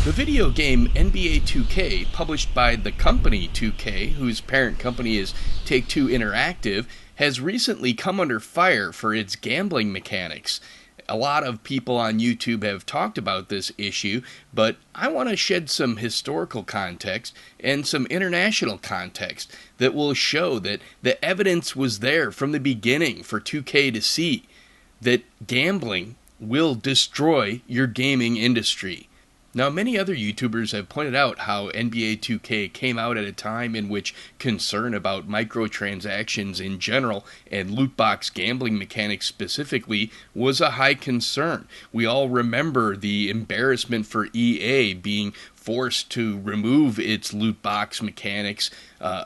The video game NBA 2K, published by the company 2K, whose parent company is Take-Two Interactive, has recently come under fire for its gambling mechanics. A lot of people on YouTube have talked about this issue, but I want to shed some historical context and some international context that will show that the evidence was there from the beginning for 2K to see that gambling will destroy your gaming industry. Now, many other YouTubers have pointed out how NBA 2K came out at a time in which concern about microtransactions in general and loot box gambling mechanics specifically was a high concern. We all remember the embarrassment for EA being forced to remove its loot box mechanics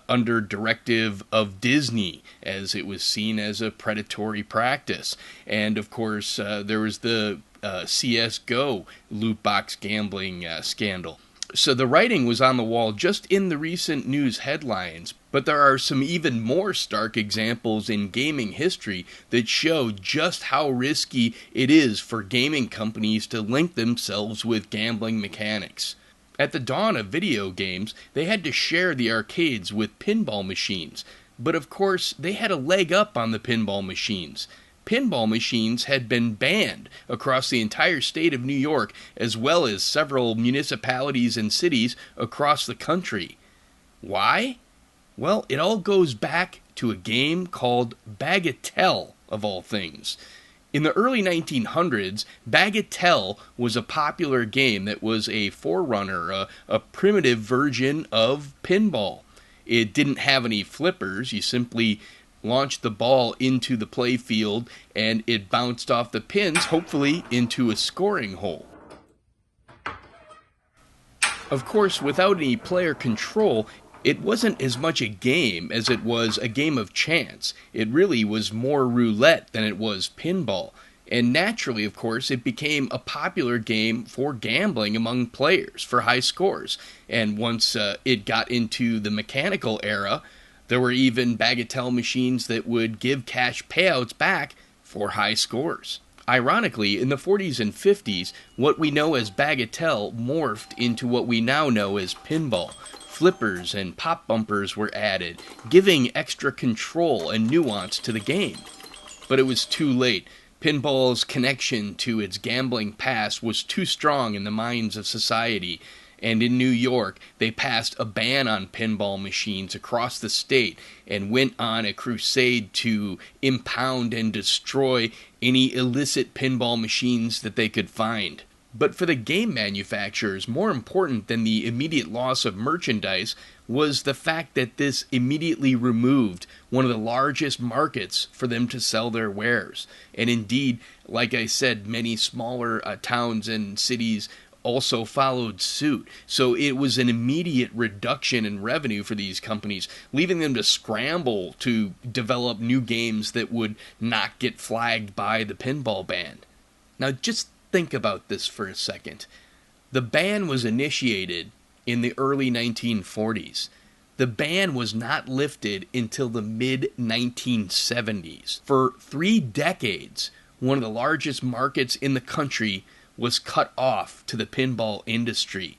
under directive of Disney, as it was seen as a predatory practice. And of course, there was the CSGO loot box gambling scandal. So the writing was on the wall just in the recent news headlines, but there are some even more stark examples in gaming history that show just how risky it is for gaming companies to link themselves with gambling mechanics. At the dawn of video games, they had to share the arcades with pinball machines, but of course they had a leg up on the pinball machines. Pinball machines had been banned across the entire state of New York, as well as several municipalities and cities across the country. Why? Well, it all goes back to a game called Bagatelle, of all things. In the early 1900s, Bagatelle was a popular game that was a forerunner, a primitive version of pinball. It didn't have any flippers. You simply launched the ball into the play field and it bounced off the pins, hopefully into a scoring hole. Of course, without any player control, it wasn't as much a game as it was a game of chance. It really was more roulette than it was pinball. And naturally, of course, it became a popular game for gambling among players for high scores. And once it got into the mechanical era, there were even Bagatelle machines that would give cash payouts back for high scores. Ironically, in the 40s and 50s, what we know as Bagatelle morphed into what we now know as pinball. Flippers and pop bumpers were added, giving extra control and nuance to the game. But it was too late. Pinball's connection to its gambling past was too strong in the minds of society, and in New York, they passed a ban on pinball machines across the state and went on a crusade to impound and destroy any illicit pinball machines that they could find. But for the game manufacturers, more important than the immediate loss of merchandise was the fact that this immediately removed one of the largest markets for them to sell their wares. And indeed, like I said, many smaller towns and cities also followed suit. So it was an immediate reduction in revenue for these companies, leaving them to scramble to develop new games that would not get flagged by the pinball ban. Now just think about this for a second. The ban was initiated in the early 1940s. The ban was not lifted until the mid-1970s. For 3 decades, one of the largest markets in the country was cut off to the pinball industry.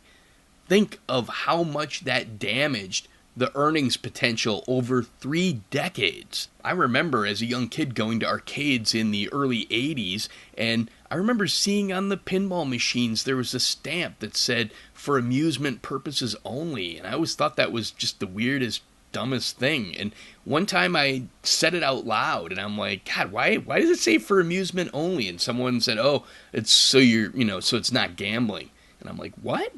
Think of how much that damaged the earnings potential over 3 decades. I remember as a young kid going to arcades in the early 80s, and I remember seeing on the pinball machines there was a stamp that said, "For amusement purposes only," and I always thought that was just the weirdest, dumbest thing. And one time I said it out loud, and I'm like, God, why does it say "for amusement only"? And someone said, "Oh, it's so so it's not gambling." And I'm like, what?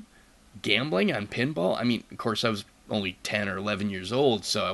Gambling on pinball? I mean, of course I was only 10 or 11 years old, so I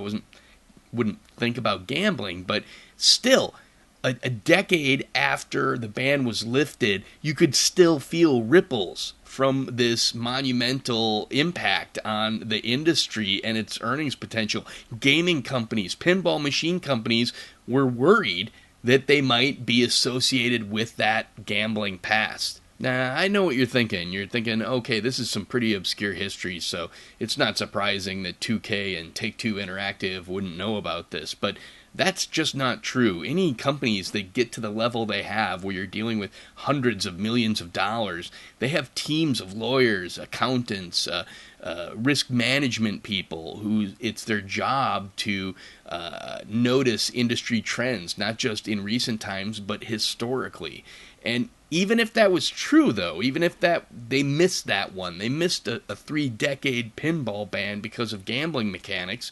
wouldn't think about gambling, but still, a decade after the ban was lifted, you could still feel ripples from this monumental impact on the industry and its earnings potential. Gaming companies, pinball machine companies, were worried that they might be associated with that gambling past. Now, I know what you're thinking. You're thinking, okay, this is some pretty obscure history, so it's not surprising that 2K and Take-Two Interactive wouldn't know about this. But That's just not true. Any companies that get to the level they have, where you're dealing with hundreds of millions of dollars, they have teams of lawyers, accountants, risk management people who it's their job to notice industry trends, not just in recent times, but historically. And even if that was true, though, even if they missed that one, they missed a 3-decade pinball ban because of gambling mechanics,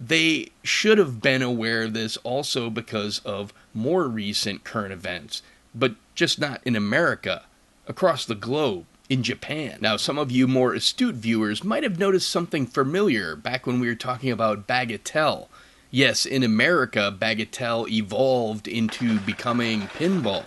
they should have been aware of this also because of more recent current events, but just not in America, across the globe, in Japan. Now, some of you more astute viewers might have noticed something familiar back when we were talking about Bagatelle. Yes, in America, Bagatelle evolved into becoming pinball.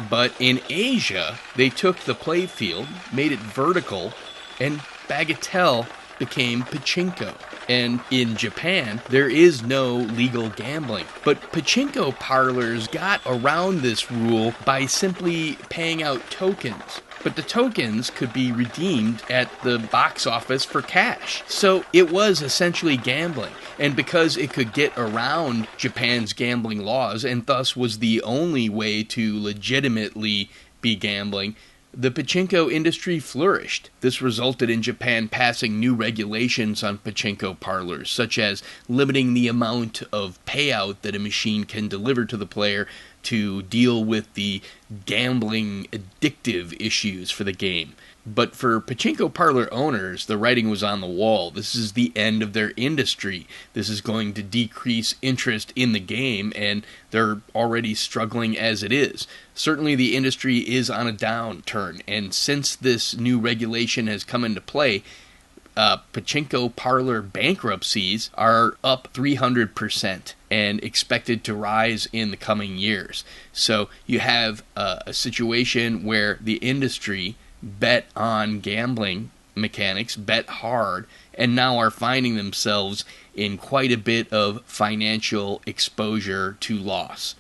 But in Asia, they took the playfield, made it vertical, and Bagatelle became pachinko. And in Japan, there is no legal gambling. But pachinko parlors got around this rule by simply paying out tokens. But the tokens could be redeemed at the box office for cash. So it was essentially gambling. And because it could get around Japan's gambling laws, and thus was the only way to legitimately be gambling, the pachinko industry flourished. This resulted in Japan passing new regulations on pachinko parlors, such as limiting the amount of payout that a machine can deliver to the player to deal with the gambling addictive issues for the game. But for pachinko parlor owners, the writing was on the wall. This is the end of their industry. This is going to decrease interest in the game, and they're already struggling as it is. Certainly the industry is on a downturn, and since this new regulation has come into play, pachinko parlor bankruptcies are up 300% and expected to rise in the coming years. So you have a situation where the industry bet on gambling mechanics, bet hard, and now are finding themselves in quite a bit of financial exposure to loss.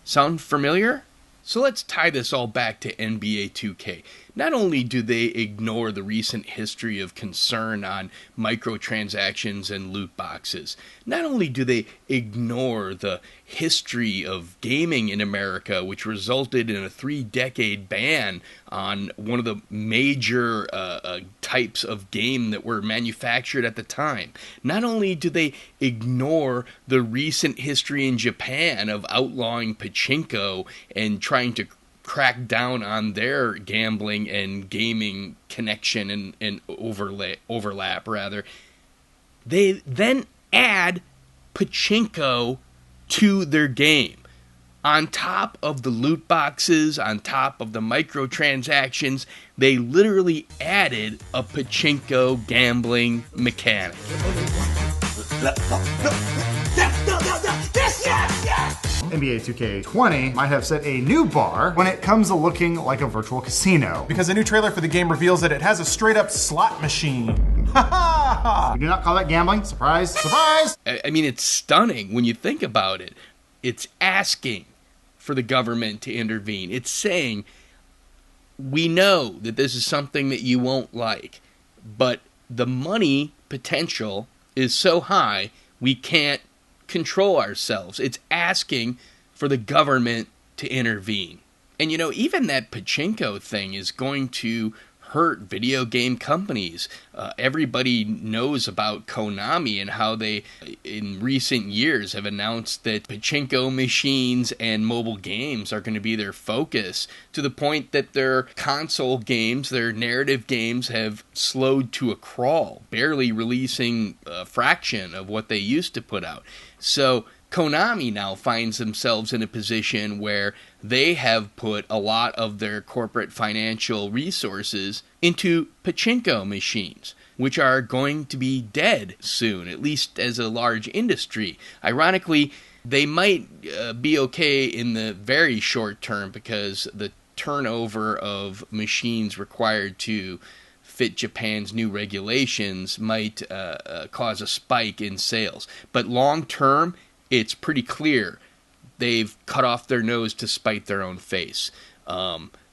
Sound familiar? So let's tie this all back to NBA 2K. Not only do they ignore the recent history of concern on microtransactions and loot boxes, not only do they ignore the history of gaming in America, which resulted in a 3-decade ban on one of the major types of game that were manufactured at the time. Not only do they ignore the recent history in Japan of outlawing pachinko and trying to crack down on their gambling and gaming connection and overlap, they then add pachinko to their game. On top of the loot boxes, on top of the microtransactions, they literally added a pachinko gambling mechanic. NBA 2K20 might have set a new bar when it comes to looking like a virtual casino. Because a new trailer for the game reveals that it has a straight-up slot machine. Ha ha ha! We do not call that gambling. Surprise, surprise! I mean, it's stunning when you think about it. It's asking for the government to intervene. It's saying, we know that this is something that you won't like, but the money potential is so high, we can't control ourselves. It's asking for the government to intervene. And you know, even that pachinko thing is going to hurt video game companies. Everybody knows about Konami and how they, in recent years, have announced that pachinko machines and mobile games are going to be their focus, to the point that their console games, their narrative games, have slowed to a crawl, barely releasing a fraction of what they used to put out. So Konami now finds themselves in a position where they have put a lot of their corporate financial resources into pachinko machines, which are going to be dead soon, at least as a large industry. Ironically, they might be okay in the very short term because the turnover of machines required to fit Japan's new regulations might cause a spike in sales. But long term, it's pretty clear they've cut off their nose to spite their own face.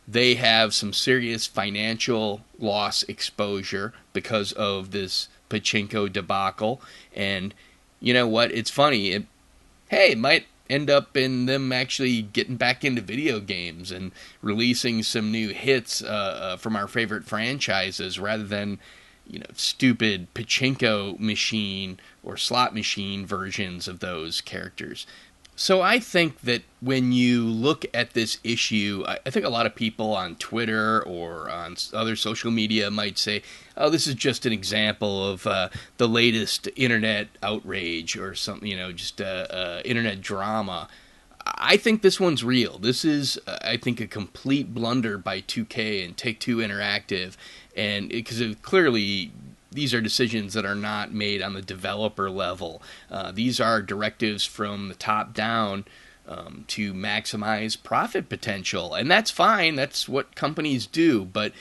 They have some serious financial loss exposure because of this pachinko debacle. And you know what? It's funny. hey, it might end up in them actually getting back into video games and releasing some new hits from our favorite franchises rather than, stupid pachinko machine or slot machine versions of those characters. So I think that when you look at this issue, I think a lot of people on Twitter or on other social media might say, oh, this is just an example of the latest internet outrage or something, just internet drama. I think this one's real. This is, I think, a complete blunder by 2K and Take-Two Interactive, and because clearly these are decisions that are not made on the developer level. These are directives from the top down to maximize profit potential, and that's fine. That's what companies do, but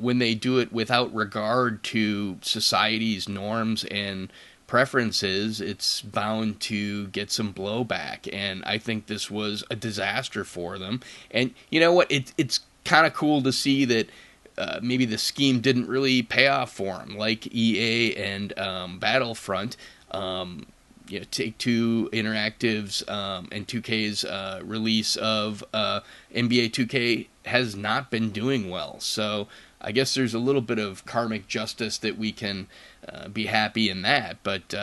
when they do it without regard to society's norms and preferences, it's bound to get some blowback, and I think this was a disaster for them. And you know what? It's kind of cool to see that maybe the scheme didn't really pay off for them, like EA and Battlefront. Take-Two Interactive's and 2K's release of NBA 2K has not been doing well. So I guess there's a little bit of karmic justice that we can be happy in that. But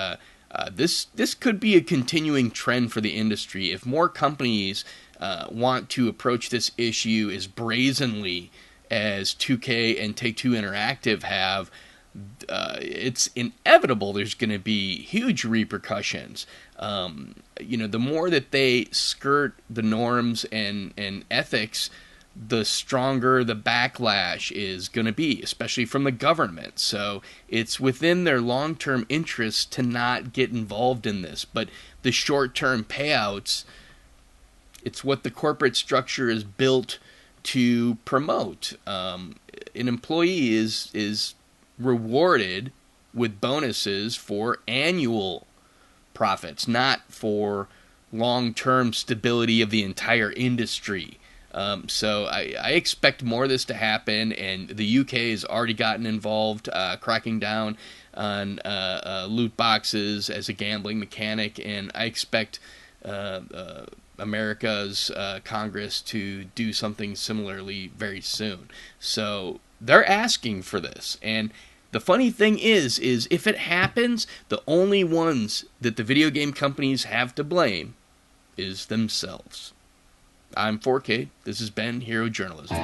this could be a continuing trend for the industry. If more companies want to approach this issue as brazenly as 2K and Take-Two Interactive have, it's inevitable there's going to be huge repercussions. The more that they skirt the norms and ethics, the stronger the backlash is going to be, especially from the government. So it's within their long-term interests to not get involved in this. But the short-term payouts, it's what the corporate structure is built to promote. An employee is rewarded with bonuses for annual profits, not for long-term stability of the entire industry. So I expect more of this to happen, and the UK has already gotten involved, cracking down on loot boxes as a gambling mechanic, and I expect America's Congress to do something similarly very soon. So they're asking for this, and the funny thing is if it happens, the only ones that the video game companies have to blame is themselves. I'm 4K. This has been Hero Journalism.